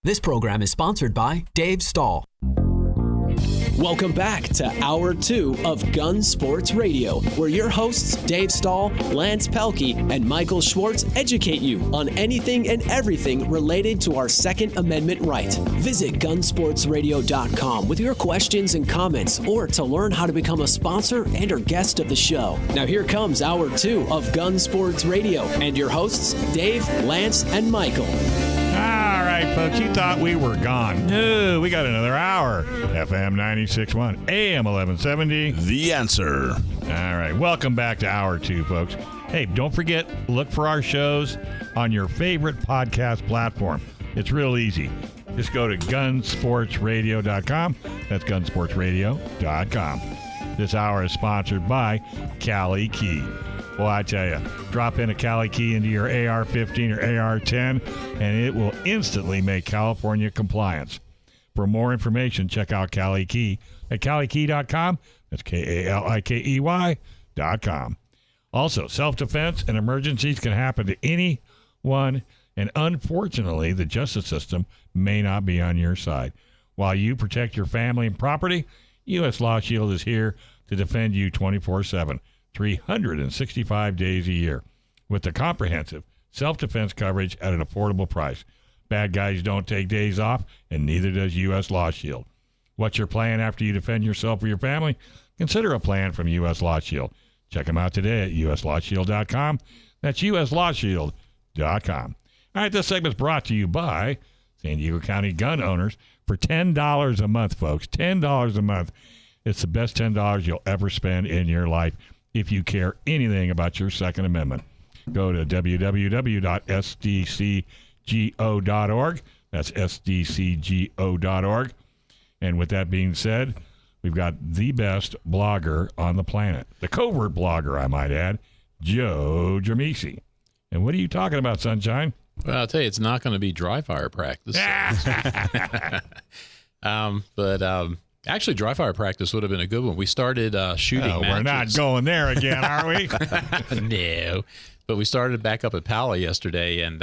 This program is sponsored by Dave Stahl. Welcome back to Hour 2 of Gun Sports Radio, where your hosts Dave Stahl, Lance Pelkey, and Michael Schwartz educate you on anything and everything related to our Second Amendment right. Visit gunsportsradio.com with your questions and comments, or to learn how to become a sponsor and or guest of the show. Now here comes Hour 2 of Gun Sports Radio, and your hosts Dave, Lance, and Michael. All right, folks, you thought we were gone. No, we got another hour. FM 96.1, AM 1170. The Answer. All right, welcome back to Hour 2, folks. Hey, don't forget, look for our shows on your favorite podcast platform. It's real easy. Just go to gunsportsradio.com. That's gunsportsradio.com. This hour is sponsored by Cali Key. Well, I tell you, drop in a Cali Key into your AR-15 or AR-10, and it will instantly make California compliance. For more information, check out Cali Key at calikey.com. That's KALIKEY.com. Also, self-defense and emergencies can happen to anyone, and unfortunately, the justice system may not be on your side. While you protect your family and property, U.S. Law Shield is here to defend you 24/7. 365 days a year with the comprehensive self-defense coverage at an affordable price. Bad guys don't take days off, and neither does U.S. Law Shield. What's your plan after you defend yourself or your family? Consider a plan from U.S. Law Shield. Check them out today at uslawshield.com. That's uslawshield.com. All right, this segment's brought to you by San Diego County Gun Owners for $10 a month, folks. $10 a month. It's the best $10 you'll ever spend in your life if you care anything about your Second Amendment. Go to www.sdcgo.org. That's sdcgo.org. And with that being said, we've got the best blogger on the planet, the covert blogger, I might add, Joe Dramisi. And what are you talking about, Sunshine? Well, I'll tell you, it's not going to be dry fire practice. Actually, dry fire practice would have been a good one. We started shooting matches. We're not going there again, are we? No. But we started back up at Pala yesterday and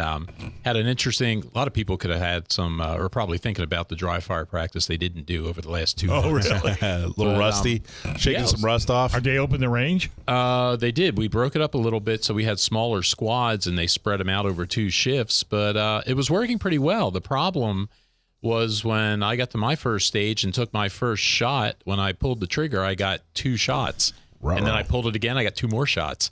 had an interesting, a lot of people could have had some, or probably thinking about the dry fire practice they didn't do over the last 2 months. Oh, really? A little rusty, shaking some rust off. Are they open the range? They did. We broke it up a little bit, so we had smaller squads, and they spread them out over 2 shifts. But it was working pretty well. The problem was when I got to my first stage and took my first shot, when I pulled the trigger, I got 2 shots. And then I pulled it again, I got 2 more shots,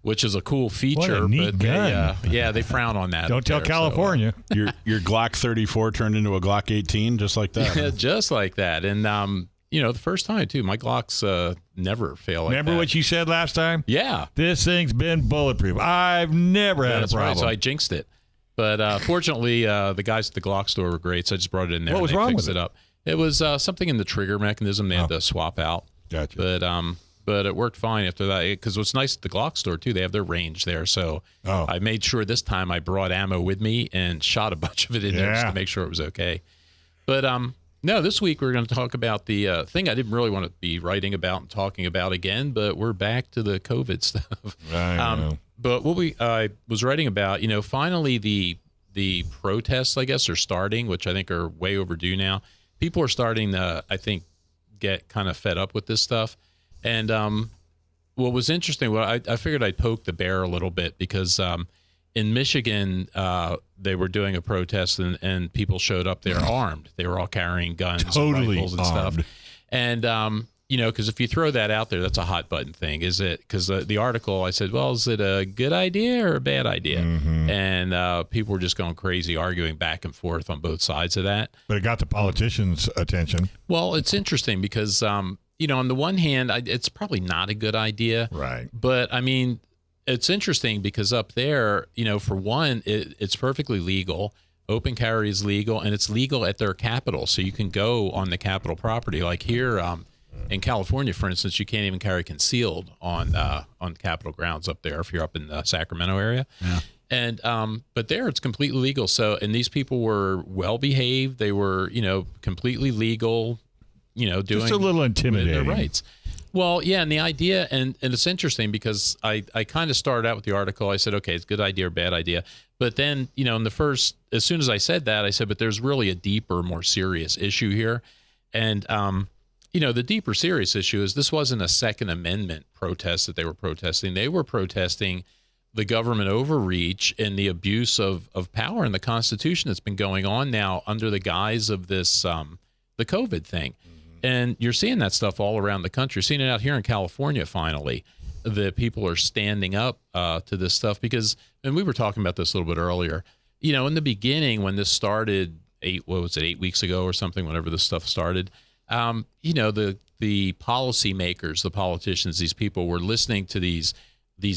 which is a cool feature. What a neat gun. They frown on that. Don't tell California. So, your Glock 34 turned into a Glock 18, just like that. Yeah, just like that. And, the first time, too, my Glocks never fail like Remember that. what you said last time? Yeah. This thing's been bulletproof. I've never had a problem. Right, so I jinxed it. But fortunately, the guys at the Glock store were great, so I just brought it in there. What was and they wrong fixed with it up? It was something in the trigger mechanism they had to swap out. Gotcha. But it worked fine after that. Because what's nice at the Glock store, too, they have their range there. So I made sure this time I brought ammo with me and shot a bunch of it in there just to make sure it was okay. But no, this week we're going to talk about the thing I didn't really want to be writing about and talking about again, but we're back to the COVID stuff. But what I was writing about, finally the protests, I guess, are starting, which I think are way overdue now. People are starting to, I think, get kind of fed up with this stuff. And what was interesting, I figured I'd poke the bear a little bit because in Michigan, they were doing a protest and people showed up there armed. They were all carrying guns and rifles and stuff. And, because if you throw that out there, that's a hot button thing. Is it? Because the article, I said, well, is it a good idea or a bad idea? Mm-hmm. And people were just going crazy, arguing back and forth on both sides of that. But it got the politicians' attention. Well, it's interesting because, on the one hand, it's probably not a good idea. Right. But, I mean, it's interesting because up there, for one, it's perfectly legal. Open carry is legal, and it's legal at their capital. So you can go on the capital property. Like here in California, for instance, you can't even carry concealed on Capitol grounds up there if you're up in the Sacramento area. Yeah. And but there it's completely legal. So, and these people were well behaved. They were, completely legal. Doing just a little intimidating their rights. Well, yeah, and the idea, and it's interesting because I kind of started out with the article. I said, okay, it's a good idea or bad idea. But then, you know, as soon as I said that, I said, but there's really a deeper, more serious issue here. And, you know, the deeper serious issue is this wasn't a Second Amendment protest that they were protesting. They were protesting the government overreach and the abuse of power in the Constitution that's been going on now under the guise of this, the COVID thing. And you're seeing that stuff all around the country. You're seeing it out here in California, finally, that people are standing up to this stuff because, and we were talking about this a little bit earlier, you know, in the beginning when this started 8 weeks ago or something, whenever this stuff started, you know, the policymakers, the politicians, these people were listening to these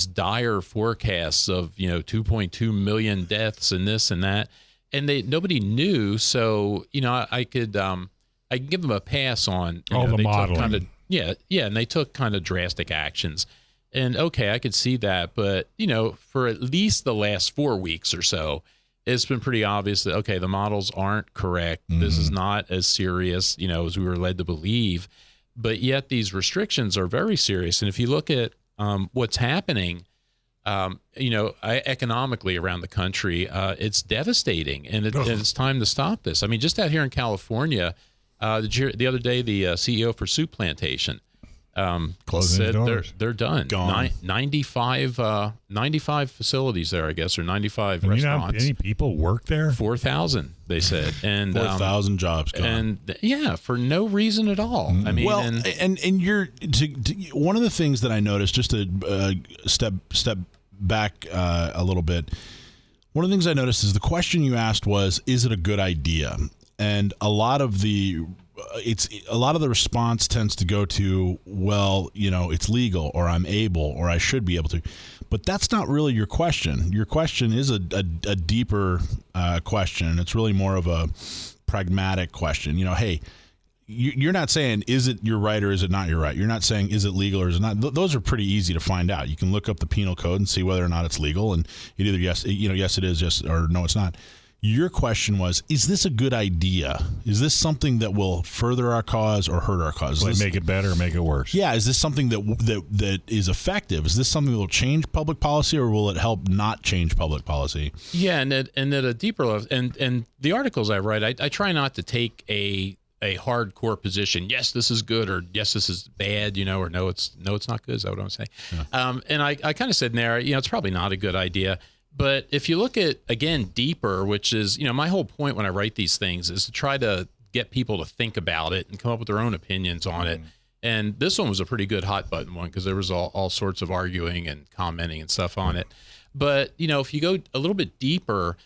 dire forecasts of, you know, 2.2 million deaths and this and that. And nobody knew. So, you know, I could give them a pass on all the modeling. And they took kind of drastic actions. And okay, I could see that. But, you know, for at least the last 4 weeks or so, it's been pretty obvious that, okay, the models aren't correct. Mm-hmm. This is not as serious, you know, as we were led to believe. But yet these restrictions are very serious. And if you look at what's happening, you know, economically around the country, it's devastating. And it's time to stop this. I mean, just out here in California, the other day, the CEO for Soup Plantation said they're done. Gone. 95 facilities there, I guess, or 95 restaurants. You know how many people work there? 4,000, they said. And 4,000 jobs gone. And for no reason at all. Mm-hmm. I mean, well, and you're one of the things that I noticed, just to step back a little bit. One of the things I noticed is the question you asked was, "Is it a good idea?" And a lot of the response tends to go to, well, you know, it's legal, or I'm able, or I should be able to. But that's not really your question. Your question is a deeper question. It's really more of a pragmatic question. You know, hey, you're not saying, is it your right or is it not your right? You're not saying, is it legal or is it not? Those are pretty easy to find out. You can look up the penal code and see whether or not it's legal, and it either yes it is, yes, or no, it's not. Your question was, is this a good idea? Is this something that will further our cause or hurt our cause? Will it make it better or make it worse? Yeah, is this something that is effective? Is this something that will change public policy, or will it help not change public policy? Yeah, and at a deeper level, and the articles I write, I try not to take a hardcore position. Yes, this is good, or yes, this is bad, you know, or no, it's not good. Is that what I'm saying? Yeah. And I kind of said in there, you know, it's probably not a good idea. But if you look at, again, deeper, which is, you know, my whole point when I write these things is to try to get people to think about it and come up with their own opinions on it. And this one was a pretty good hot button one because there was all sorts of arguing and commenting and stuff on it. But, you know, if you go a little bit deeper,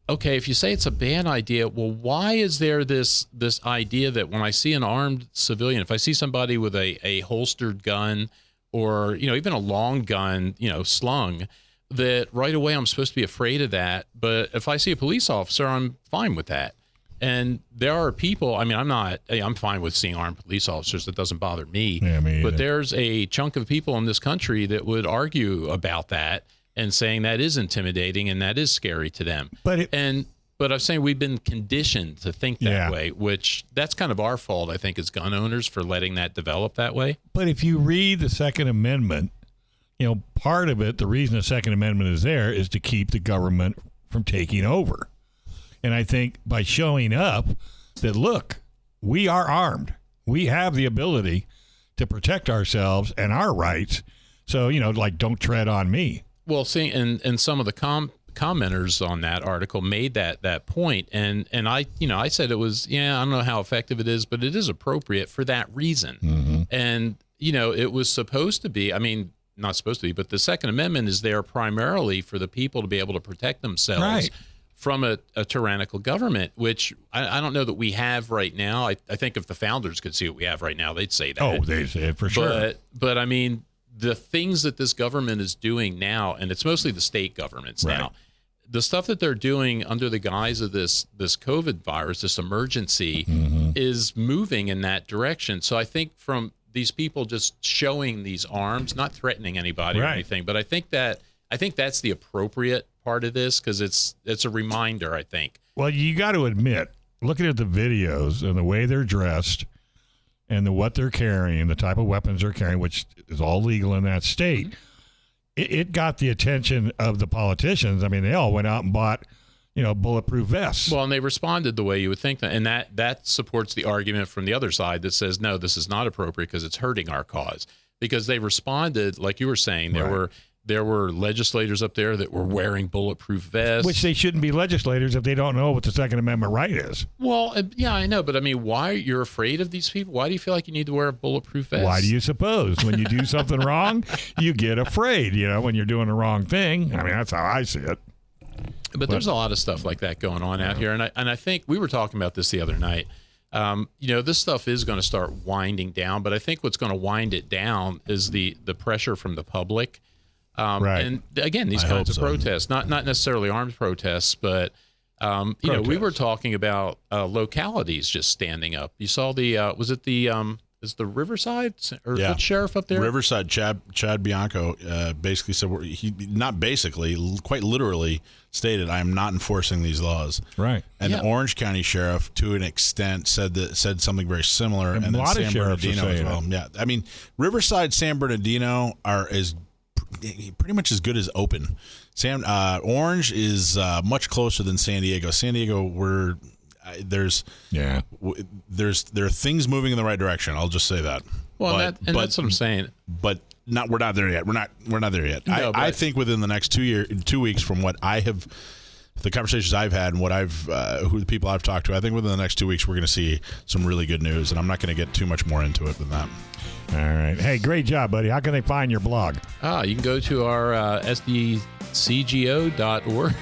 okay, if you say it's a bad idea, well, why is there this idea that when I see an armed civilian, if I see somebody with a holstered gun or, you know, even a long gun, you know, slung, that right away I'm supposed to be afraid of that. But if I see a police officer, I'm fine with that. And there are people, I mean, I'm fine with seeing armed police officers. That doesn't bother me. Yeah, me either. But there's a chunk of people in this country that would argue about that and saying that is intimidating and that is scary to them. But I'm saying we've been conditioned to think that way, which that's kind of our fault, I think, as gun owners for letting that develop that way. But if you read the Second Amendment, you know, part of it, the reason the Second Amendment is there is to keep the government from taking over. And I think by showing up that, look, we are armed. We have the ability to protect ourselves and our rights. So, you know, like, don't tread on me. Well, see, and some of the commenters on that article made that point. And I said it was, I don't know how effective it is, but it is appropriate for that reason. Mm-hmm. And, you know, it was supposed to be, I mean, not supposed to be, but the Second Amendment is there primarily for the people to be able to protect themselves from a tyrannical government, which I don't know that we have right now. I think if the founders could see what we have right now, they'd say that. Oh, they'd say it for sure. But I mean, the things that this government is doing now, and it's mostly the state governments now, the stuff that they're doing under the guise of this COVID virus, this emergency, is moving in that direction. So I think from these people just showing these arms, not threatening anybody or anything, but I think that's the appropriate part of this because it's a reminder, I think. Well, you got to admit, looking at the videos and the way they're dressed and what they're carrying, the type of weapons they're carrying, which is all legal in that state, it got the attention of the politicians. I mean, they all went out and bought, bulletproof vests. Well, and they responded the way you would think that. And that supports the argument from the other side that says, no, this is not appropriate because it's hurting our cause. Because they responded, like you were saying, there were legislators up there that were wearing bulletproof vests. Which they shouldn't be legislators if they don't know what the Second Amendment right is. Well, yeah, I know. But, I mean, why you're afraid of these people? Why do you feel like you need to wear a bulletproof vest? Why do you suppose? When you do something wrong, you get afraid, when you're doing the wrong thing. I mean, that's how I see it. But there's a lot of stuff like that going on out here. And I think we were talking about this the other night. This stuff is going to start winding down. But I think what's going to wind it down is the pressure from the public. Right. And again, these kinds of protests, not necessarily armed protests, but we were talking about localities just standing up. You saw is the Riverside or what sheriff up there? Riverside, Chad Bianco basically said quite literally stated, "I am not enforcing these laws." Right. And the Orange County sheriff, to an extent, said something very similar. And a lot then of San sheriffs Bernardino are saying as well. it. Yeah, I mean, Riverside, San Bernardino are pretty much as good as open. Orange is much closer than San Diego. San Diego, there are things moving in the right direction. I'll just say that. Well, that's what I'm saying. But we're not there yet. We're not there yet. No, I think within the next 2 weeks, from what I have, the conversations I've had and what who the people I've talked to, I think within the next 2 weeks we're going to see some really good news. And I'm not going to get too much more into it than that. All right. Hey, great job, buddy. How can they find your blog? You can go to our SDCGO.org.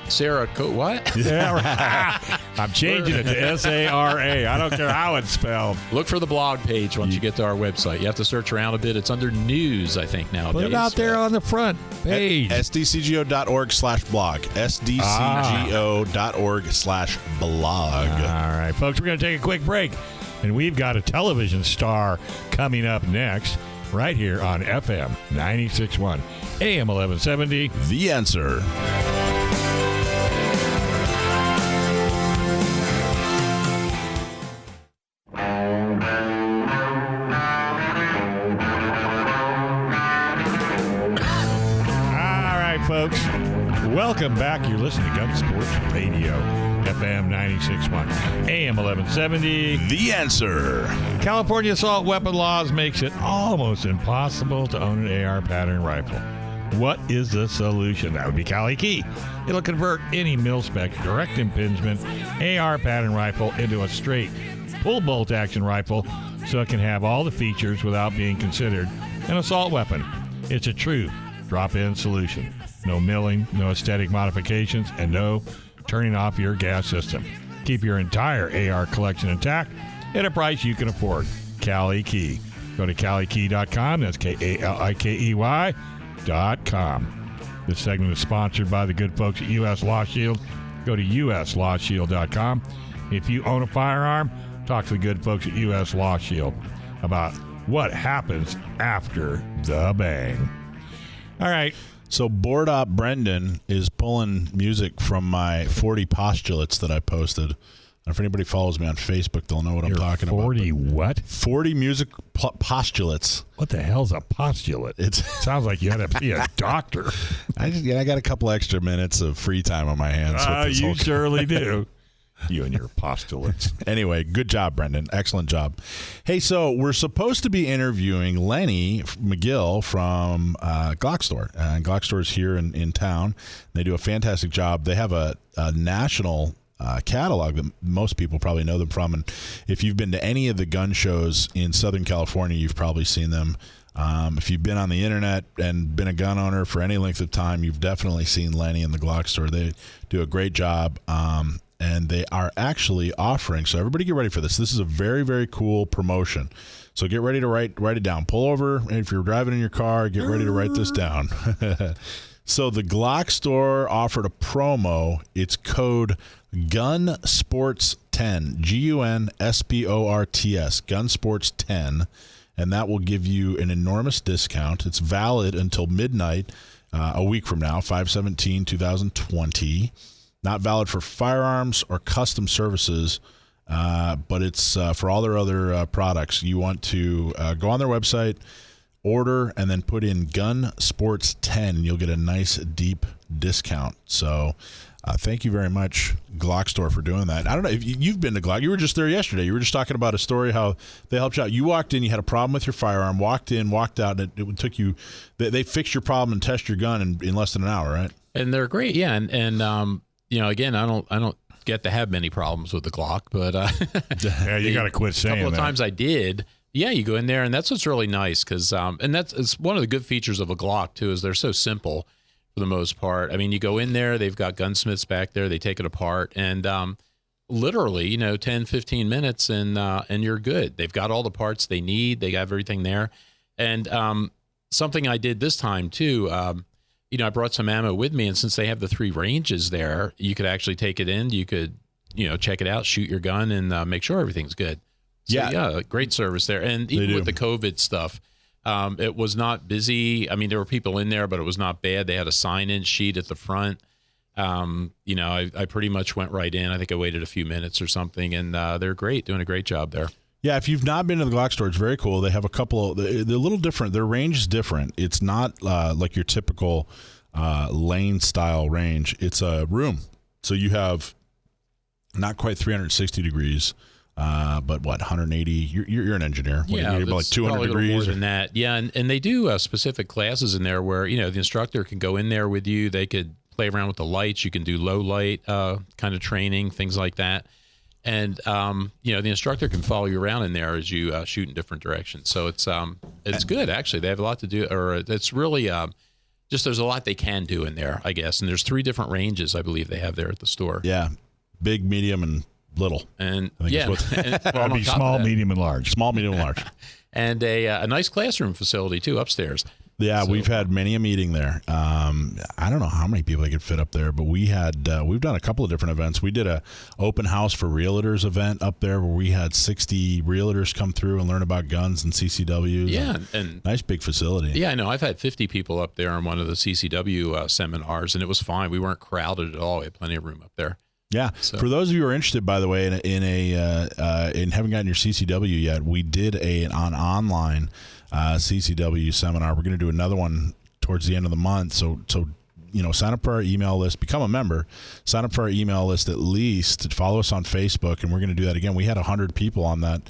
Sarah, what? Yeah, right. I'm changing it to SARA. I don't care how it's spelled. Look for the blog page once you get to our website. You have to search around a bit. It's under news, I think, nowadays. Put it out there on the front page. SDCGO.org/blog. SDCGO.org/blog. All right, folks, we're going to take a quick break. And we've got a television star coming up next, right here on FM 96.1, AM 1170. The Answer. All right, folks. Welcome back. You're listening to Gun Sports Radio. FM 96.1, AM 1170. The Answer. California assault weapon laws makes it almost impossible to own an AR pattern rifle. What is the solution? That would be Cali Key. It'll convert any mil-spec direct impingement AR pattern rifle into a straight pull bolt action rifle so it can have all the features without being considered an assault weapon. It's a true drop-in solution. No milling, no aesthetic modifications, and no turning off your gas system. Keep your entire AR collection intact at a price you can afford. Cali Key. Go to CaliKey.com. That's KALIKEY.com. This segment is sponsored by the good folks at U.S. Law Shield. Go to USLawShield.com. If you own a firearm, talk to the good folks at U.S. Law Shield about what happens after the bang. All right. So Board Op Brendan is pulling music from my 40 postulates that I posted. And if anybody follows me on Facebook, they'll know what I'm talking 40 about. 40 what? 40 music postulates. What the hell's a postulate? It sounds like you had to be a doctor. I got a couple extra minutes of free time on my hands. You surely do. You and your postulates. Anyway, good job, Brendan. Excellent job. Hey, so we're supposed to be interviewing Lenny McGill from Glock Store. Glock Store is here in town. They do a fantastic job. They have a national catalog that most people probably know them from. And if you've been to any of the gun shows in Southern California, you've probably seen them. If you've been on the internet and been a gun owner for any length of time, you've definitely seen Lenny in the Glock Store. They do a great job. And they are actually offering, so everybody get ready for this. This is a very, very cool promotion. So get ready to write it down. Pull over, and if you're driving in your car, get ready to write this down. So the Glock Store offered a promo. It's code GUNSPORTS10, GUNSPORTS, GUNSPORTS10, and that will give you an enormous discount. It's valid until midnight a week from now, 5/17/2020. Not valid for firearms or custom services, but it's for all their other products. You want to go on their website, order and then put in Gun Sports 10, and you'll get a nice deep discount. So thank you very much, Glock Store, for doing that. I don't know if you've been to Glock. You were just there yesterday. You were just talking about a story how they helped you out. You walked in, you had a problem with your firearm, walked in, walked out, and it took you. They fixed your problem and test your gun in less than an hour, right? And they're great, yeah. And again, I don't get to have many problems with the Glock, but yeah, you got to quit saying that. A couple of times I did. Yeah, you go in there, and that's what's really nice because, and it's one of the good features of a Glock too, is they're so simple for the most part. I mean, you go in there, they've got gunsmiths back there, they take it apart, and literally, 10, 15 minutes, and you're good. They've got all the parts they need. They have everything there, and something I did this time too. I brought some ammo with me, and since they have the 3 ranges there, you could actually take it in. You could, check it out, shoot your gun, and make sure everything's good. So, yeah, great service there. And even with the COVID stuff, it was not busy. I mean, there were people in there, but it was not bad. They had a sign-in sheet at the front. I pretty much went right in. I think I waited a few minutes or something, and they're great, doing a great job there. Yeah, if you've not been to the Glock store, it's very cool. They have a couple of, they're a little different. Their range is different. It's not like your typical lane-style range. It's a room. So you have not quite 360 degrees, but what, 180? You're an engineer. Yeah, you're like 200 degrees more than that. Yeah, and they do specific classes in there where the instructor can go in there with you. They could play around with the lights. You can do low light kind of training, things like that. And the instructor can follow you around in there as you shoot in different directions. So it's good actually. They have a lot to do, or it's really just there's a lot they can do in there, I guess. And there's 3 different ranges I believe they have there at the store. Yeah, big, medium, and little. And that'd be small, medium, and large. Small, medium, and large. And a nice classroom facility too upstairs. Yeah, we've had many a meeting there. I don't know how many people they could fit up there, but we've done a couple of different events. We did a open house for realtors event up there where we had 60 realtors come through and learn about guns and CCWs. Yeah, and nice big facility. Yeah, I know. I've had 50 people up there on one of the CCW seminars, and it was fine. We weren't crowded at all. We had plenty of room up there. Yeah. So. For those of you who are interested, by the way, in haven't gotten your CCW yet, we did an online CCW seminar. We're going to do another one towards the end of the month. So sign up for our email list, become a member, sign up for our email list at least, follow us on Facebook, and we're going to do that again. We had 100 people on that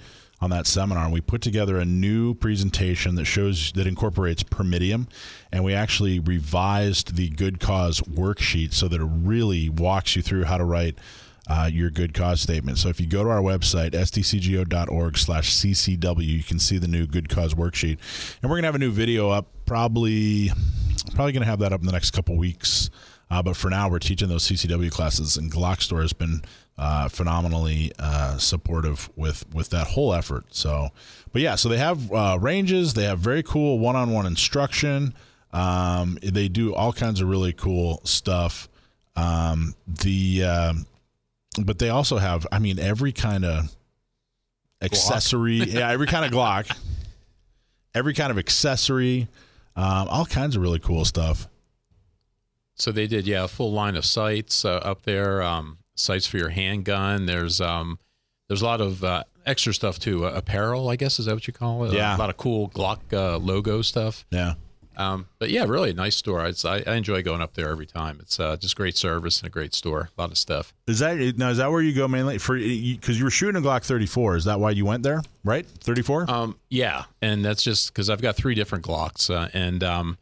seminar, and we put together a new presentation that incorporates Permidium, and we actually revised the Good Cause worksheet so that it really walks you through how to write your good cause statement. So if you go to our website, sdcgo.org/ccw, you can see the new good cause worksheet. And we're going to have a new video up, probably going to have that up in the next couple weeks. But for now, we're teaching those CCW classes, and Glock Store has been phenomenally supportive with that whole effort. So they have ranges. They have very cool one-on-one instruction. They do all kinds of really cool stuff. But they also have, every kind of accessory. Yeah, every kind of Glock. Every kind of accessory. All kinds of really cool stuff. So they did, a full line of sights up there, sights for your handgun. There's a lot of extra stuff too. Apparel, I guess, is that what you call it? Yeah. A lot of cool Glock logo stuff. Yeah. But yeah, really a nice store. I enjoy going up there every time. It's just great service and a great store. A lot of stuff. Is that where you go mainly for? Because you were shooting a Glock 34. Is that why you went there? Right, 34. Yeah, and that's just because I've got 3 different Glocks, and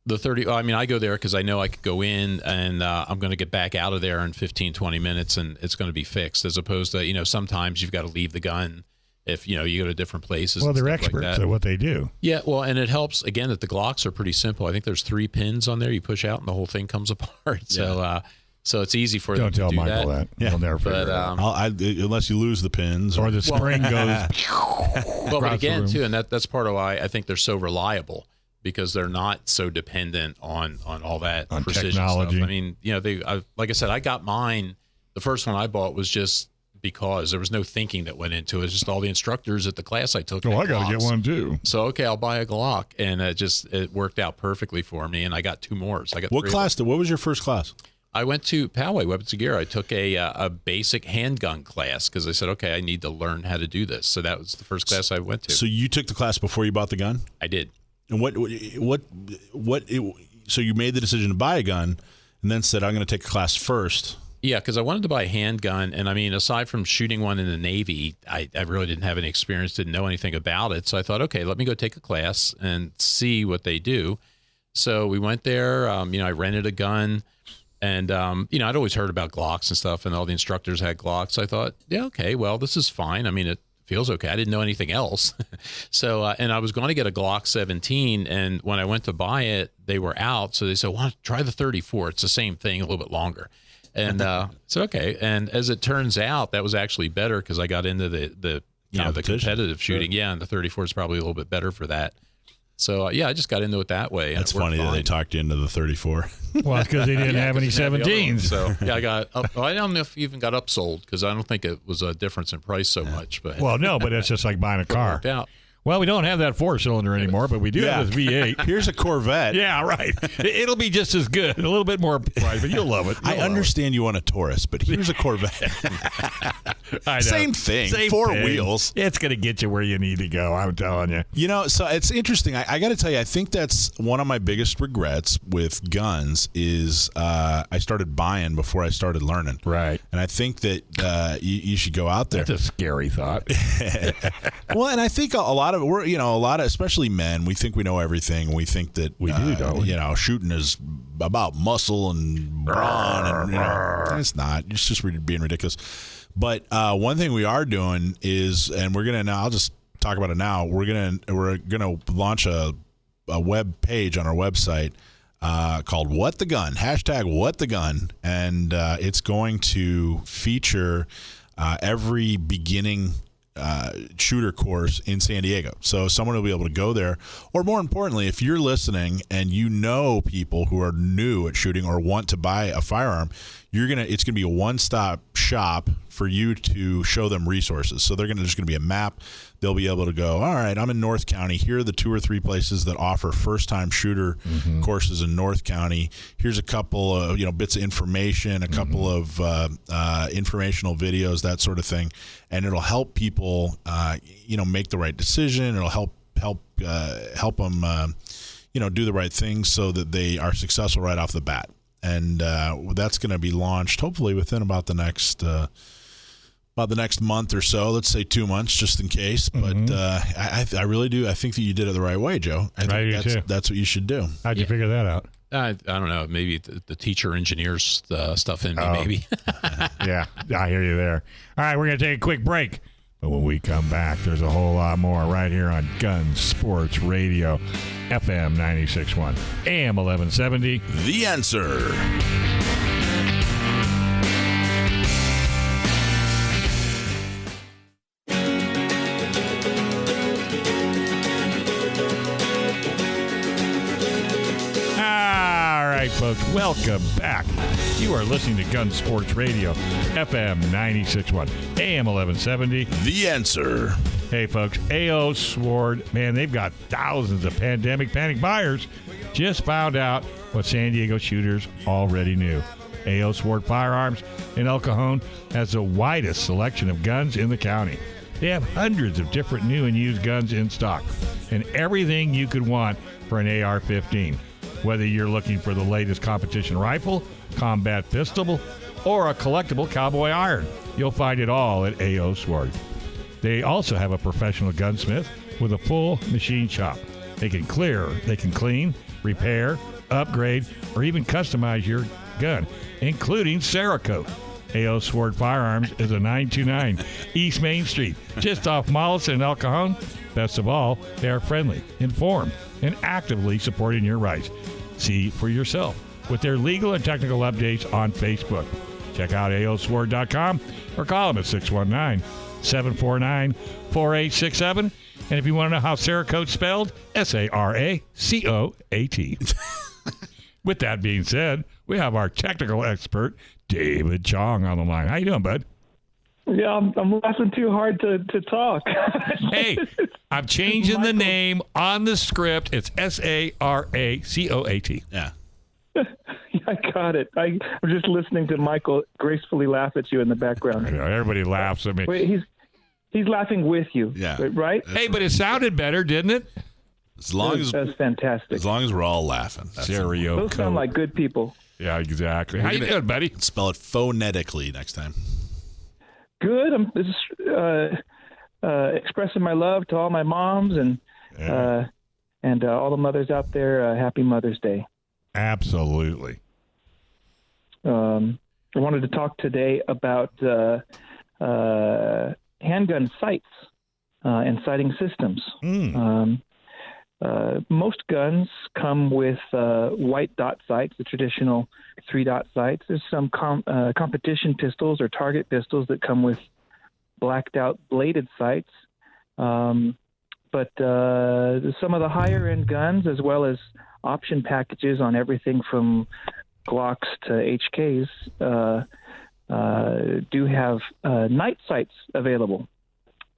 the 30. I go there because I know I could go in and I'm going to get back out of there in 15, 20 minutes, and it's going to be fixed. As opposed to sometimes you've got to leave the gun. If you go to different places. Well, they're experts at what they do. Yeah, well, and it helps again that the Glocks are pretty simple. I think there's 3 pins on there. You push out, and the whole thing comes apart. Yeah. So it's easy for them to do that. Don't tell Michael that. Yeah. He'll never figure it out. Unless you lose the pins, or the spring goes. Well, but again, too, and that's part of why I think they're so reliable, because they're not so dependent on all that on precision technology. Stuff. Like I said, I got mine. The first one I bought was just because there was no thinking that went into it. It's just all the instructors at the class I took. I got to get one too. So, okay, I'll buy a Glock. And it worked out perfectly for me. And I got 2 more. So I got what class? What was your first class? I went to Poway, Weapons and Gear. I took a basic handgun class because I said, okay, I need to learn how to do this. So that was the first class I went to. So you took the class before you bought the gun? I did. And so you made the decision to buy a gun and then said, I'm going to take a class first. Yeah, because I wanted to buy a handgun. And I mean, aside from shooting one in the Navy, I really didn't have any experience, didn't know anything about it. So I thought, okay, let me go take a class and see what they do. So we went there. I rented a gun. And, I'd always heard about Glocks and stuff, and all the instructors had Glocks. So I thought, yeah, okay, well, this is fine. I mean, it feels okay. I didn't know anything else. So, and I was going to get a Glock 17, and when I went to buy it, they were out. So they said, well, try the 34. It's the same thing, a little bit longer. And so, okay. And as it turns out, that was actually better because I got into the competitive shooting. Sure. Yeah, and the 34 is probably a little bit better for that. So, I just got into it that way. That's funny that they talked you into the 34. Well, it's because they didn't have any 17s. So, I got up. I don't know if you even got upsold because I don't think it was a difference in price so much. But well, no, but it's just like buying a car. Worked out. Well, we don't have that 4-cylinder anymore, but we do have this V8. Here's a Corvette. Yeah, right. It'll be just as good. A little bit more price, but you'll love it. I understand you want a Taurus, but here's a Corvette. I know. Same thing. Same Four thing. Wheels. It's going to get you where you need to go, I'm telling you. So it's interesting. I got to tell you, I think that's one of my biggest regrets with guns is I started buying before I started learning. Right. And I think that you should go out there. That's a scary thought. Well, and I think a lot of especially men, we think we know everything. We think that we do, don't we? Shooting is about muscle and brawn, and it's not. It's just being ridiculous. But one thing we are doing is, and we're gonna now. I'll just talk about it now. We're gonna launch a web page on our website called "What the Gun?" #WhatTheGun, and it's going to feature every beginning shooter course in San Diego. So someone will be able to go there, or more importantly, if you're listening and you know people who are new at shooting or want to buy a firearm, it's gonna be a one-stop shop for you to show them resources. So there's gonna be a map. They'll be able to go, all right, I'm in North County. Here are the 2 or 3 places that offer first-time shooter courses in North County. Here's a couple of bits of information, a couple of informational videos, that sort of thing, and it'll help people make the right decision. It'll help them do the right things so that they are successful right off the bat. And that's going to be launched hopefully within about the next month or so. Let's say 2 months, just in case. But I really do. I think that you did it the right way, Joe. I think that's what you should do. How'd you figure that out? I don't know. Maybe the teacher engineers stuff in me. Maybe. Yeah, I hear you there. All right, we're going to take a quick break. But when we come back, there's a whole lot more right here on Gun Sports Radio, FM 96.1, AM 1170. The Answer. Folks, welcome back. You are listening to Gun Sports Radio, FM 96.1, AM 1170. The Answer. Hey, folks, A.O. Sword, man, they've got thousands of pandemic panic buyers. Just found out what San Diego shooters already knew. A.O. Sword Firearms in El Cajon has the widest selection of guns in the county. They have hundreds of different new and used guns in stock and everything you could want for an AR-15. Whether you're looking for the latest competition rifle, combat pistol, or a collectible cowboy iron, you'll find it all at A.O. Sword. They also have a professional gunsmith with a full machine shop. They can clean, repair, upgrade, or even customize your gun, including Cerakote. A.O. Sword Firearms is a 929 East Main Street, just off Mollison and El Cajon. Best of all, they are friendly, informed, and actively supporting your rights. See for yourself with their legal and technical updates on Facebook. Check out aosword.com or call them at 619-749-4867. And if you want to know how Cerakote's spelled, S-A-R-A-C-O-A-T. With that being said, we have our technical expert, David Chong, on the line. How you doing, bud? Yeah, I'm laughing too hard to talk. Hey, I'm changing the name on the script. It's S-A-R-A-C-O-A-T. Yeah. I got it. I'm just listening to Michael gracefully laugh at you in the background. I know, everybody laughs at me. Wait, he's laughing with you. Yeah. Right? Hey, but it sounded better, didn't it? As long as that's fantastic. As long as we're all laughing. Those sound like good people. Yeah, exactly. How you doing, buddy? Spell it phonetically next time. Good. I'm just expressing my love to all my moms and all the mothers out there. Happy Mother's Day. Absolutely. I wanted to talk today about handgun sights and sighting systems. Most guns come with white dot sights, the traditional 3-dot sights. There's some competition pistols or target pistols that come with blacked out bladed sights. But some of the higher end guns, as well as option packages on everything from Glocks to HKs, do have night sights available.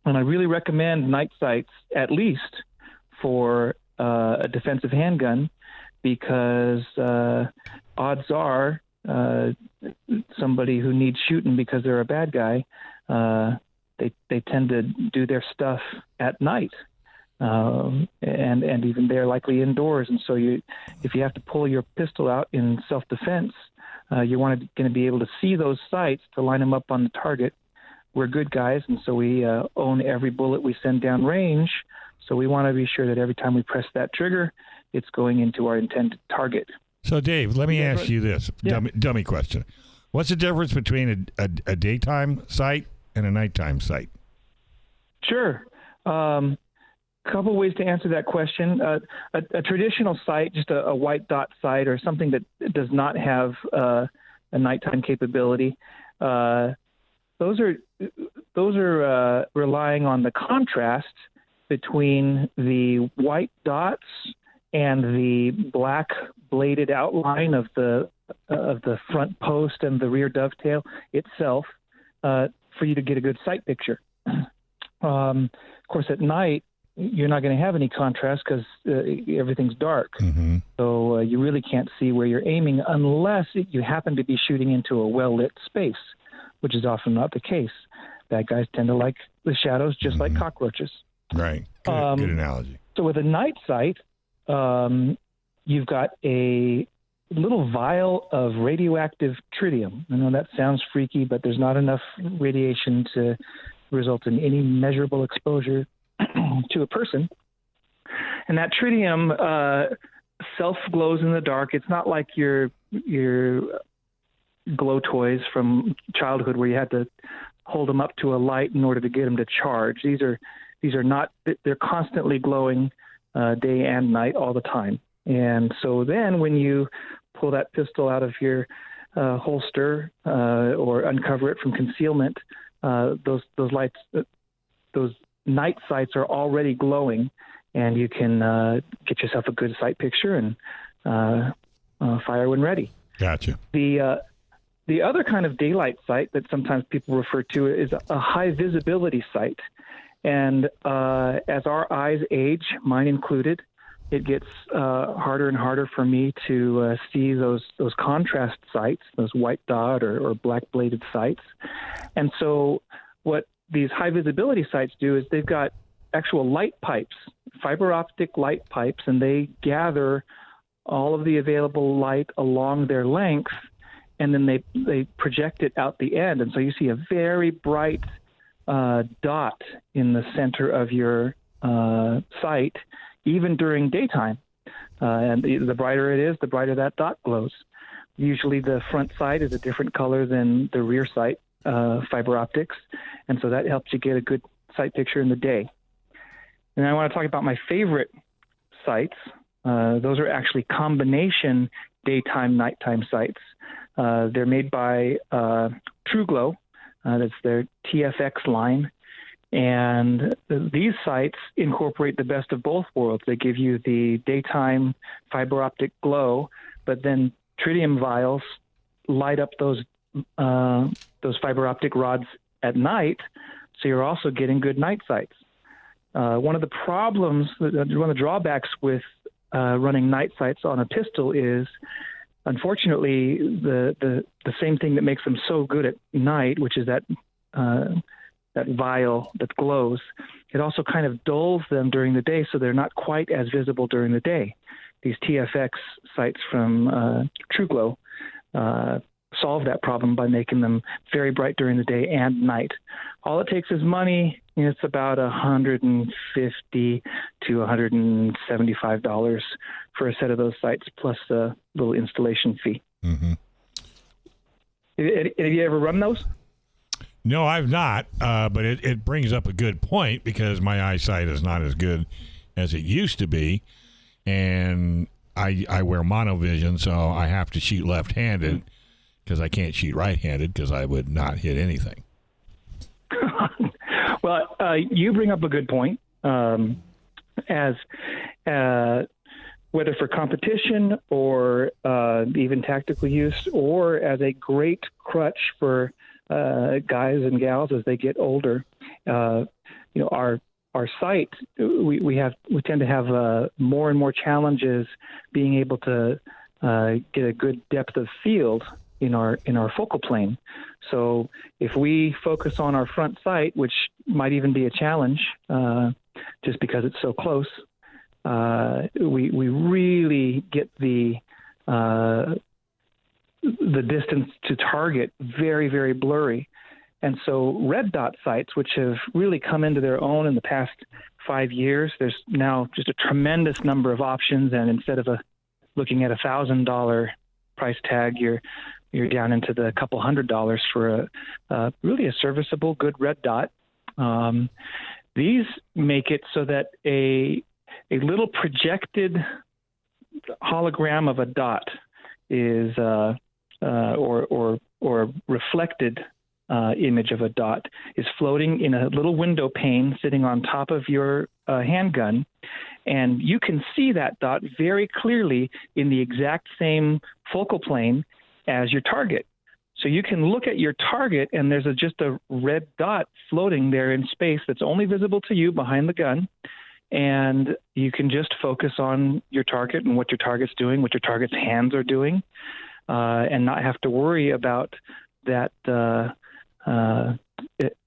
And I really recommend night sights at least for a defensive handgun, because odds are somebody who needs shooting because they're a bad guy, they tend to do their stuff at night, and even they're likely indoors. And so if you have to pull your pistol out in self-defense, you're going to be able to see those sights to line them up on the target. We're good guys, and so we own every bullet we send down range. So we want to be sure that every time we press that trigger, it's going into our intended target. So, Dave, let me ask you this dummy question. What's the difference between a daytime sight and a nighttime sight? Sure. Couple ways to answer that question. A traditional sight, just a white dot sight or something that does not have a nighttime capability, those are relying on the contrast between the white dots and the black bladed outline of the front post and the rear dovetail itself, for you to get a good sight picture. Of course, at night you're not going to have any contrast because everything's dark. Mm-hmm. So you really can't see where you're aiming unless you happen to be shooting into a well-lit space, which is often not the case. Bad guys tend to like the shadows just like cockroaches. Right. Good analogy. So with a night sight, you've got a little vial of radioactive tritium. I know that sounds freaky, but there's not enough radiation to result in any measurable exposure to a person. And that tritium self-glows in the dark. It's not like your glow toys from childhood where you had to hold them up to a light in order to get them to charge. These are not, they're constantly glowing day and night all the time. And so then when you pull that pistol out of your holster or uncover it from concealment, those lights, those night sights are already glowing, and you can get yourself a good sight picture and fire when ready. Gotcha. The other kind of daylight sight that sometimes people refer to is a high visibility sight. And as our eyes age, mine included, it gets harder and harder for me to see those contrast sights, those white dot or black bladed sights. And so what these high visibility sights do is they've got actual light pipes, fiber optic light pipes, and they gather all of the available light along their length, and then they project it out the end. And so you see a very bright dot in the center of your sight, even during daytime. And the brighter it is, the brighter that dot glows. Usually the front sight is a different color than the rear sight fiber optics, and so that helps you get a good sight picture in the day. And I want to talk about my favorite sights. Those are actually combination daytime, nighttime sights. They're made by True Glow. That's their TFX line. And these sights incorporate the best of both worlds. They give you the daytime fiber optic glow, but then tritium vials light up those fiber optic rods at night, so you're also getting good night sights. One of the problems, one of the drawbacks with running night sights on a pistol is, unfortunately, the same thing that makes them so good at night, which is that that vial that glows, it also kind of dulls them during the day, so they're not quite as visible during the day. These TFX sights from TrueGlow solve that problem by making them very bright during the day and night. All it takes is money. It's about $150 to $175 for a set of those sights, plus a little installation fee. Mm-hmm. Have you ever run those? No, I've not, but it brings up a good point because my eyesight is not as good as it used to be, and I wear monovision, so I have to shoot left-handed because I can't shoot right-handed because I would not hit anything. Well, you bring up a good point. As whether for competition or even tactical use, or as a great crutch for guys and gals as they get older, our sight, we tend to have more and more challenges being able to get a good depth of field in our focal plane. So if we focus on our front sight, which might even be a challenge, just because it's so close, we really get the distance to target very, very blurry. And so red dot sights, which have really come into their own in the past 5 years, there's now just a tremendous number of options. And instead of looking at $1,000 price tag, you're down into the couple $100s for really a serviceable, good red dot. These make it so that a little projected hologram of a dot is or reflected image of a dot is floating in a little window pane sitting on top of your handgun, and you can see that dot very clearly in the exact same focal plane as your target. So you can look at your target, and there's just a red dot floating there in space that's only visible to you behind the gun, and you can just focus on your target and what your target's doing, what your target's hands are doing, and not have to worry about that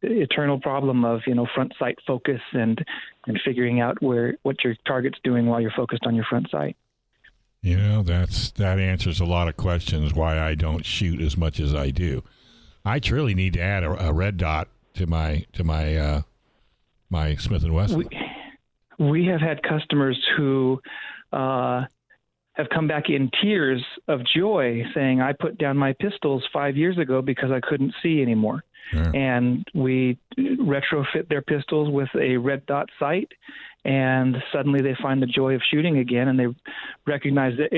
eternal problem of front sight focus and figuring out what your target's doing while you're focused on your front sight. That answers a lot of questions why I don't shoot as much as I do. I truly need to add a red dot to my my Smith & Wesson. We have had customers who have come back in tears of joy saying, I put down my pistols 5 years ago because I couldn't see anymore. Sure. And we retrofit their pistols with a red dot sight, and suddenly they find the joy of shooting again, and they recognize that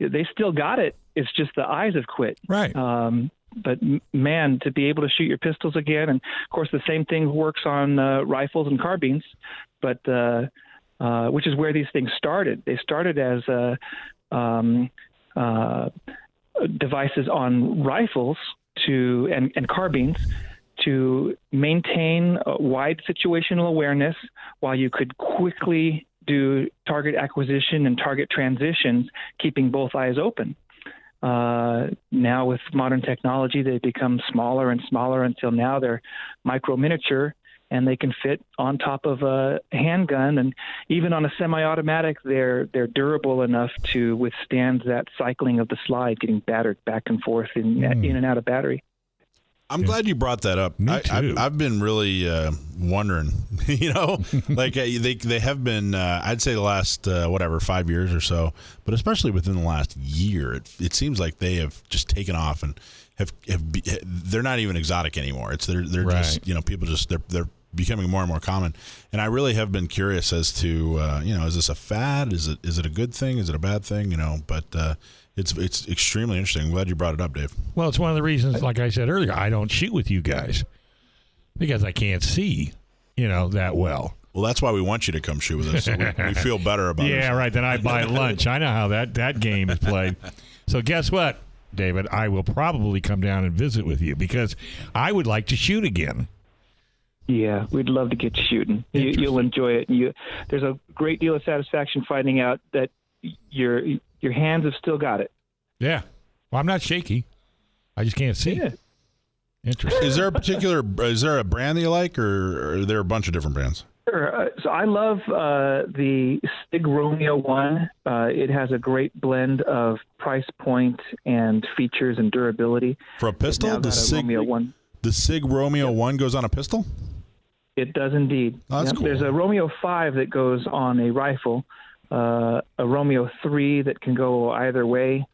they still got it. It's just the eyes have quit. Right. But man, to be able to shoot your pistols again, and of course the same thing works on rifles and carbines, but which is where these things started. They started as devices on rifles and carbines to maintain wide situational awareness while you could quickly do target acquisition and target transitions, keeping both eyes open. Now with modern technology, they become smaller and smaller until now they're micro miniature, and they can fit on top of a handgun, and even on a semi-automatic, they're durable enough to withstand that cycling of the slide, getting battered back and forth in and out of battery. I'm glad you brought that up. I've been really wondering, like they have been, I'd say the last, 5 years or so, but especially within the last year, it seems like they have just taken off and they're not even exotic anymore. They're right. Just, people just, they're becoming more and more common. And I really have been curious as to, is this a fad? Is it a good thing? Is it a bad thing? But it's extremely interesting. I'm glad you brought it up, Dave. Well, it's one of the reasons, like I said earlier, I don't shoot with you guys because I can't see, that well. Well, that's why we want you to come shoot with us. So we feel better about it. Yeah, right. Then I buy lunch. I know how that game is played. So guess what, David? I will probably come down and visit with you because I would like to shoot again. Yeah, we'd love to get you shooting. You'll enjoy it. There's a great deal of satisfaction finding out that your hands have still got it. Yeah. Well, I'm not shaky. I just can't see. Yeah. Interesting. Is there a brand that you like, or are there a bunch of different brands? Sure. So I love the SIG Romeo 1. It has a great blend of price point and features and durability. For a pistol, the SIG Romeo 1 goes on a pistol? It does indeed. Oh, that's cool. There's a Romeo 5 that goes on a rifle, a Romeo 3 that can go either way.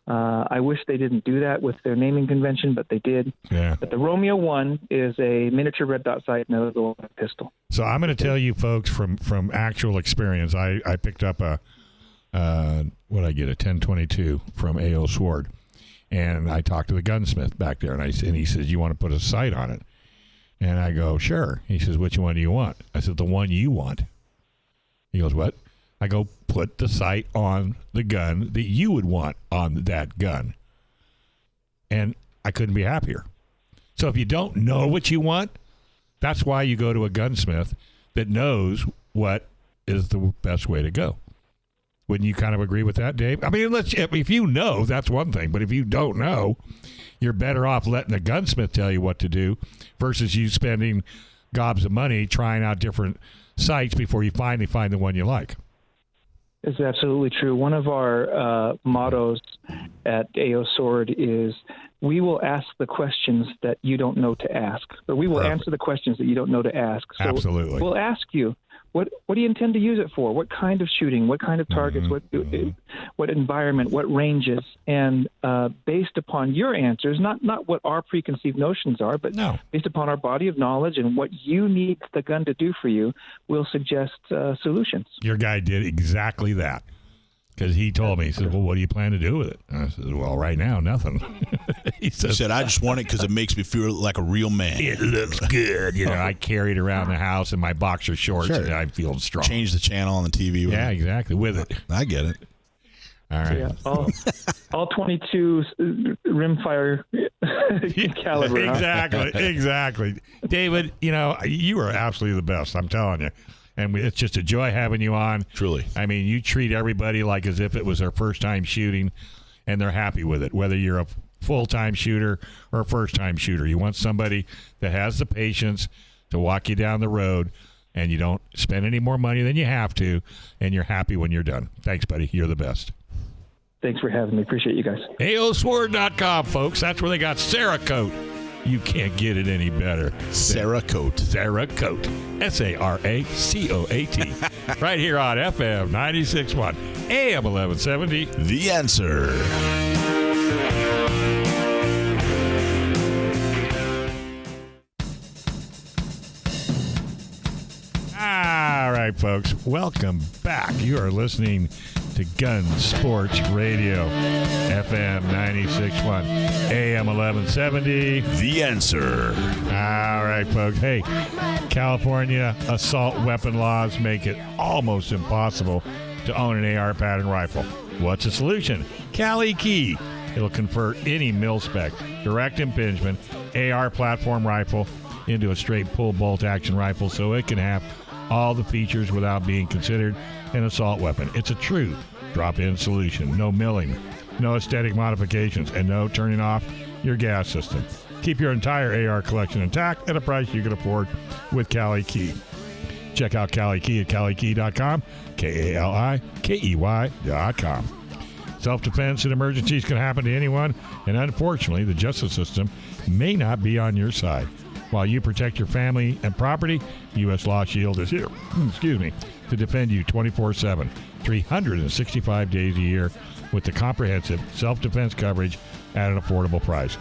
I wish they didn't do that with their naming convention, but they did. Yeah. But the Romeo 1 is a miniature red dot sight and it'll go on a pistol. So I'm going to tell you folks from actual experience, I picked up a 1022 from A.O. Sword, and I talked to the gunsmith back there, and he says, you want to put a sight on it? And I go, sure. He says, which one do you want? I said, the one you want. He goes, what? I go, put the sight on the gun that you would want on that gun. And I couldn't be happier. So if you don't know what you want, that's why you go to a gunsmith that knows what is the best way to go. Wouldn't you kind of agree with that, Dave? I mean, if you know, that's one thing. But if you don't know, you're better off letting the gunsmith tell you what to do versus you spending gobs of money trying out different sights before you finally find the one you like. It's absolutely true. One of our mottos at AO Sword is, we will ask the questions that you don't know to ask, or we will answer the questions that you don't know to ask. So absolutely. We'll ask you, what do you intend to use it for? What kind of shooting? What kind of targets? What environment? What ranges? And based upon your answers, not what our preconceived notions are, but based upon our body of knowledge and what you need the gun to do for you, we'll suggest solutions. Your guy did exactly that. Because he told me, he said, well, what do you plan to do with it? And I said, well, right now, nothing. He said, I just want it because it makes me feel like a real man. It looks good. I carry it around the house in my boxer shorts, and I feel strong. Change the channel on the TV with it. Exactly, with it. I get it. All right. Yeah, all 22 rimfire caliber. Exactly. David, you are absolutely the best, I'm telling you. And it's just a joy having you on. Truly. I mean, you treat everybody like as if it was their first time shooting, and they're happy with it, whether you're a full-time shooter or a first-time shooter. You want somebody that has the patience to walk you down the road, and you don't spend any more money than you have to, and you're happy when you're done. Thanks, buddy. You're the best. Thanks for having me. Appreciate you guys. AOSword.com, folks. That's where they got Cerakote. You can't get it any better. Cerakote. Cerakote. Saracoat. Right here on FM 96.1, AM 1170. The Answer. All right, folks. Welcome back. You are listening to Gun Sports Radio, FM 96.1, AM 1170. The Answer. All right, folks. Hey, California assault weapon laws make it almost impossible to own an AR pattern rifle. What's the solution? Cali Key. It'll convert any mil-spec, direct impingement, AR platform rifle into a straight pull-bolt action rifle so it can have all the features without being considered an assault weapon. It's a true drop-in solution. No milling, no aesthetic modifications, and no turning off your gas system. Keep your entire AR collection intact at a price you can afford with Cali Key. Check out Cali Key at CaliKey.com, KaliKey.com. Self-defense and emergencies can happen to anyone, and unfortunately, the justice system may not be on your side. While you protect your family and property, U.S. Law Shield is here, to defend you 24/7, 365 days a year with the comprehensive self-defense coverage at an affordable price.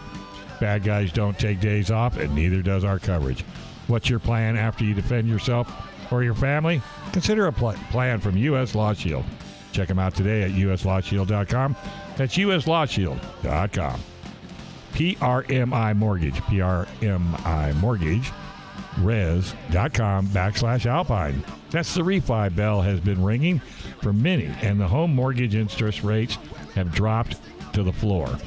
Bad guys don't take days off, and neither does our coverage. What's your plan after you defend yourself or your family? Consider a plan from U.S. Law Shield. Check them out today at uslawshield.com. That's uslawshield.com. PRMI Mortgage, PRMI Mortgage, res.com/Alpine. That's the refi bell has been ringing for many, and the home mortgage interest rates have dropped to the floor.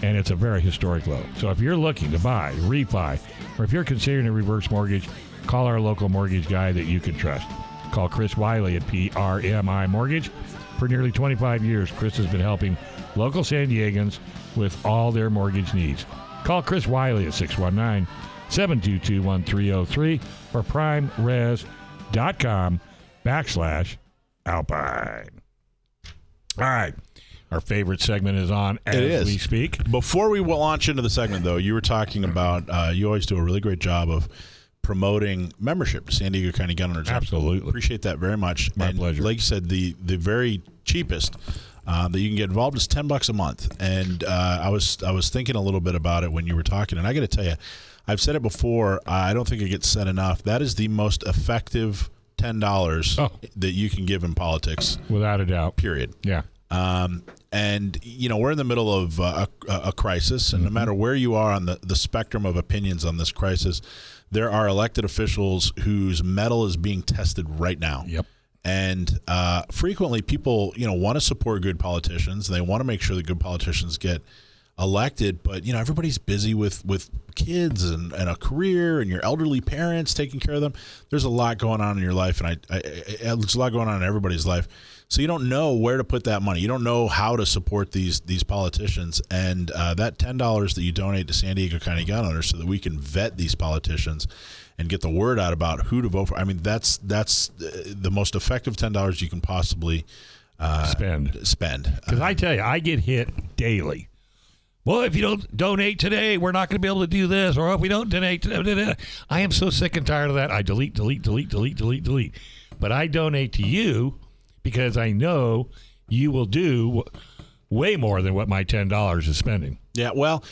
And it's a very historic low. So if you're looking to buy, refi, or if you're considering a reverse mortgage, call our local mortgage guy that you can trust. Call Chris Wiley at PRMI Mortgage. For nearly 25 years, Chris has been helping local San Diegans with all their mortgage needs. Call Chris Wiley at 619-722-1303 or primeres.com/Alpine. All right. Our favorite segment is on as we speak. Before we launch into the segment, though, you were talking about you always do a really great job of promoting membership to San Diego County Gun Owners. Absolutely. Appreciate that very much. My pleasure. Like you said, the very cheapest that you can get involved is $10 a month. And I was thinking a little bit about it when you were talking, and I got to tell you, I've said it before. I don't think it gets said enough. That is the most effective $10 that you can give in politics, without a doubt. Period. Yeah. And, you know, we're in the middle of a crisis, and no matter where you are on the spectrum of opinions on this crisis, there are elected officials whose mettle is being tested right now. Yep. And frequently people, you know, want to support good politicians. They want to make sure that good politicians get elected, but, you know, everybody's busy with kids and a career and your elderly parents, taking care of them. There's a lot going on in your life, and there's a lot going on in everybody's life. So you don't know where to put that money. You don't know how to support these politicians. And that $10 that you donate to San Diego County Gun Owners so that we can vet these politicians and get the word out about who to vote for. I mean, that's the most effective $10 you can possibly spend. Because I tell you, I get hit daily. Well, if you don't donate today, we're not going to be able to do this. Or if we don't donate today, I am so sick and tired of that. I delete. But I donate to you because I know you will do way more than what my $10 is spending. Yeah, well,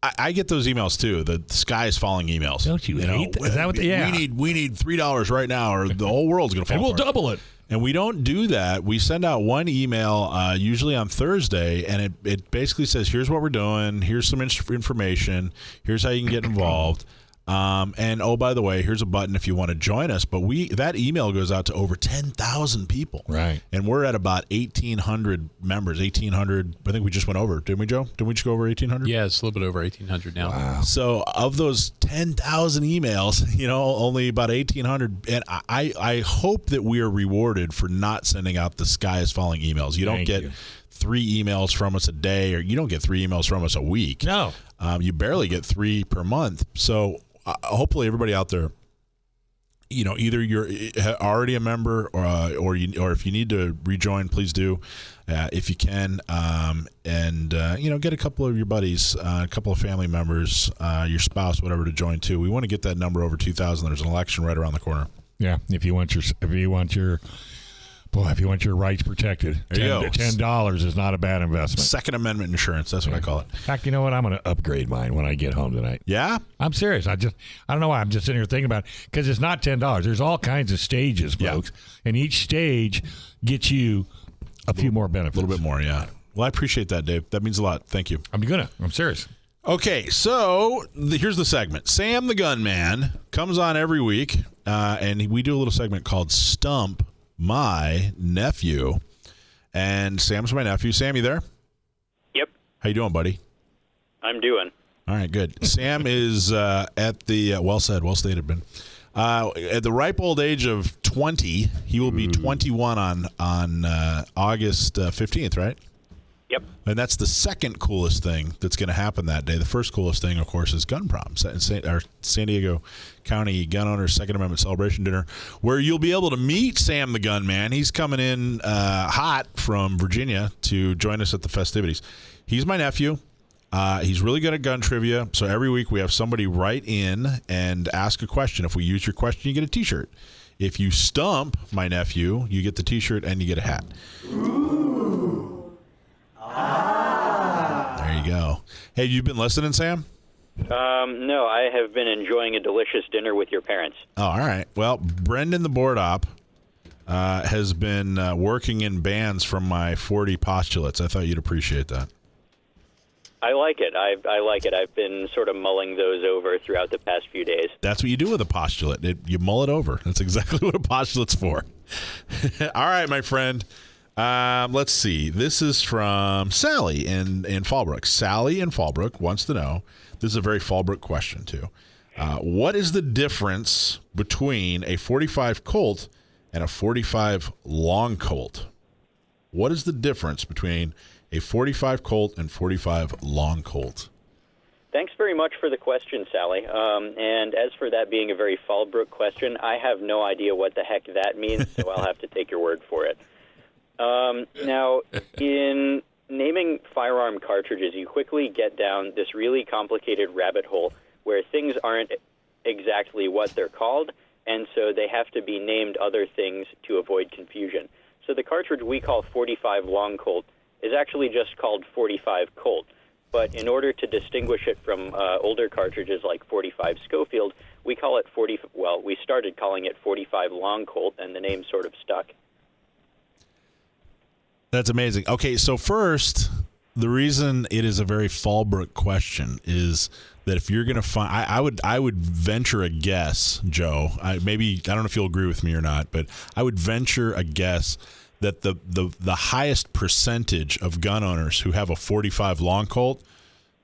I get those emails too. The sky is falling emails. Don't you hate that? Is that what we need $3 right now, or the whole world's going to fall. And we'll apart. double it. And we don't do that. We send out one email usually on Thursday, and it basically says, here's what we're doing, here's some information, here's how you can get involved. And oh, by the way, here's a button if you want to join us. But that email goes out to over 10,000 people. Right. And we're at about 1,800 members. 1,800. I think we just went over, didn't we, Joe? Didn't we just go over 1,800? Yeah, it's a little bit over 1,800 now. Wow. So of those 10,000 emails, you know, only about 1,800. And I hope that we are rewarded for not sending out the sky is falling emails. You don't get 3 emails from us a day, or you don't get 3 emails from us a week. No. You barely get 3 per month. So hopefully everybody out there, you know, either you're already a member or if you need to rejoin, please do if you can, and you know, get a couple of your buddies, a couple of family members, your spouse, whatever, to join too. We want to get that number over 2,000. There's an election right around the corner. Yeah, if you want your rights protected, $10 is not a bad investment. Second Amendment insurance, that's what I call it. In fact, you know what? I'm going to upgrade mine when I get home tonight. Yeah? I'm serious. I don't know why. I'm just sitting here thinking about it, because it's not $10. There's all kinds of stages, folks. Yeah. And each stage gets you a few more benefits. A little bit more, yeah. Well, I appreciate that, Dave. That means a lot. Thank you. I'm serious. Okay, so here's the segment. Sam the Gunman comes on every week, and we do a little segment called Stump My Nephew. And Sam's my nephew. Sam, you there? Yep. How you doing, buddy? I'm doing. All right, good. Sam is at the well stated, Ben. At the ripe old age of 20. He will be 21 on August 15th, right? Yep. And that's the second coolest thing that's going to happen that day. The first coolest thing, of course, is Gun Prom, our San Diego County Gun Owners Second Amendment Celebration Dinner, where you'll be able to meet Sam the Gunman. He's coming in hot from Virginia to join us at the festivities. He's my nephew. He's really good at gun trivia. So every week we have somebody write in and ask a question. If we use your question, you get a T-shirt. If you stump my nephew, you get the T-shirt and you get a hat. There you go. Hey, you been listening, Sam? No, I have been enjoying a delicious dinner with your parents. Oh, all right. Well, Brendan the board op has been working in bands from my 40 postulates. I thought you'd appreciate that. I like it. I like it. I've been sort of mulling those over throughout the past few days. That's what you do with a postulate. You mull it over. That's exactly what a postulate's for. All right, my friend. Let's see. This is from Sally in Fallbrook. Sally in Fallbrook wants to know, this is a very Fallbrook question too. What is the difference between a 45 Colt and a 45 Long Colt? What is the difference between a 45 Colt and 45 Long Colt? Thanks very much for the question, Sally. And as for that being a very Fallbrook question, I have no idea what the heck that means, so I'll have to take your word for it. Now, in naming firearm cartridges, you quickly get down this really complicated rabbit hole where things aren't exactly what they're called, and so they have to be named other things to avoid confusion. So the cartridge we call 45 Long Colt is actually just called 45 Colt. But in order to distinguish it from older cartridges like 45 Schofield, we call it we started calling it 45 Long Colt, and the name sort of stuck. That's amazing. Okay, so first, the reason it is a very Fallbrook question is that if you're going to find, I would venture a guess, Joe. I don't know if you'll agree with me or not, but I would venture a guess that the highest percentage of gun owners who have a 45 Long Colt,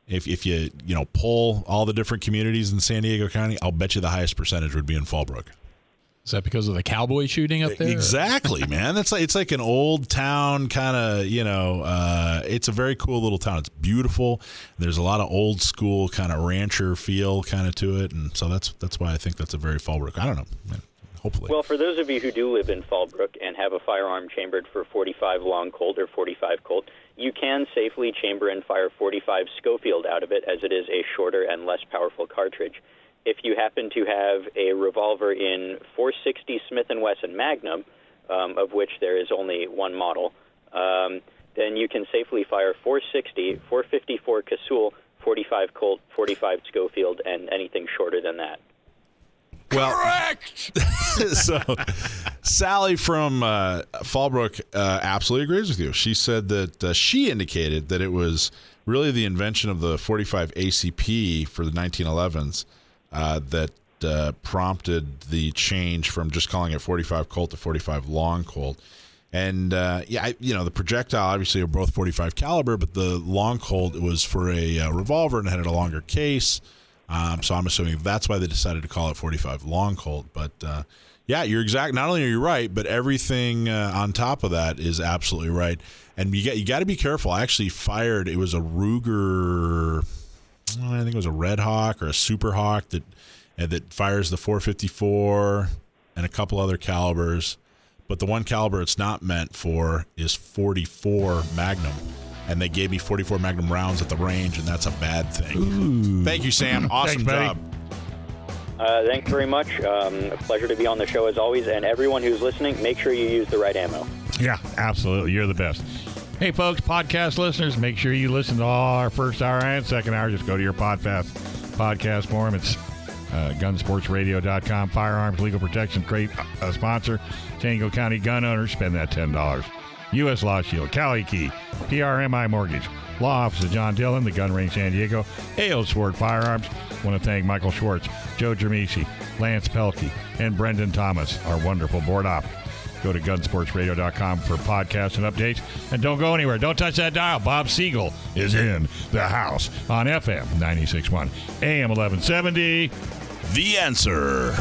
if you poll all the different communities in San Diego County, I'll bet you the highest percentage would be in Fallbrook. Is that because of the cowboy shooting up there? Exactly, man. It's like an old town kind of, it's a very cool little town. It's beautiful. There's a lot of old school kind of rancher feel kind of to it, and so that's why I think that's a very Fallbrook. I don't know. Hopefully. Well, for those of you who do live in Fallbrook and have a firearm chambered for 45 Long Colt or 45 Colt, you can safely chamber and fire 45 Schofield out of it, as it is a shorter and less powerful cartridge. If you happen to have a revolver in 460 Smith & Wesson Magnum, of which there is only one model, then you can safely fire 460, 454 Casull, 45 Colt, 45 Schofield, and anything shorter than that. Well, correct. So Sally from Fallbrook absolutely agrees with you. She said that she indicated that it was really the invention of the 45 ACP for the 1911s that prompted the change from just calling it 45 Colt to 45 Long Colt. And the projectile obviously are both 45 caliber, but the Long Colt was for a revolver and it had a longer case. So I'm assuming that's why they decided to call it 45 Long Colt. But you're exact. Not only are you right, but everything on top of that is absolutely right. And you got to be careful. I actually fired. It was a Ruger. I think it was a Red Hawk or a Super Hawk that fires the 454 and a couple other calibers. But the one caliber it's not meant for is 44 Magnum. And they gave me 44 Magnum rounds at the range, and that's a bad thing. Ooh. Thank you, Sam. Awesome job. Thanks very much. A pleasure to be on the show as always. And everyone who's listening, make sure you use the right ammo. Yeah, absolutely. You're the best. Hey, folks, podcast listeners, make sure you listen to all our first hour and second hour. Just go to your podcast forum. It's gunsportsradio.com. Firearms Legal Protection, great sponsor. San Diego County Gun Owners, spend that $10. U.S. Law Shield, Cali Key, PRMI Mortgage, Law Office of John Dillon, the Gun Range San Diego, A.O. Sword Firearms. I want to thank Michael Schwartz, Joe Germisi, Lance Pelkey, and Brendan Thomas, our wonderful board op. Go to gunsportsradio.com for podcasts and updates. And don't go anywhere. Don't touch that dial. Bob Siegel is in the house on FM 96.1, AM 1170. The Answer.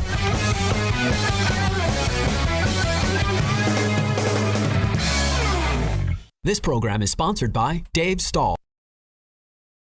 This program is sponsored by Dave Stahl.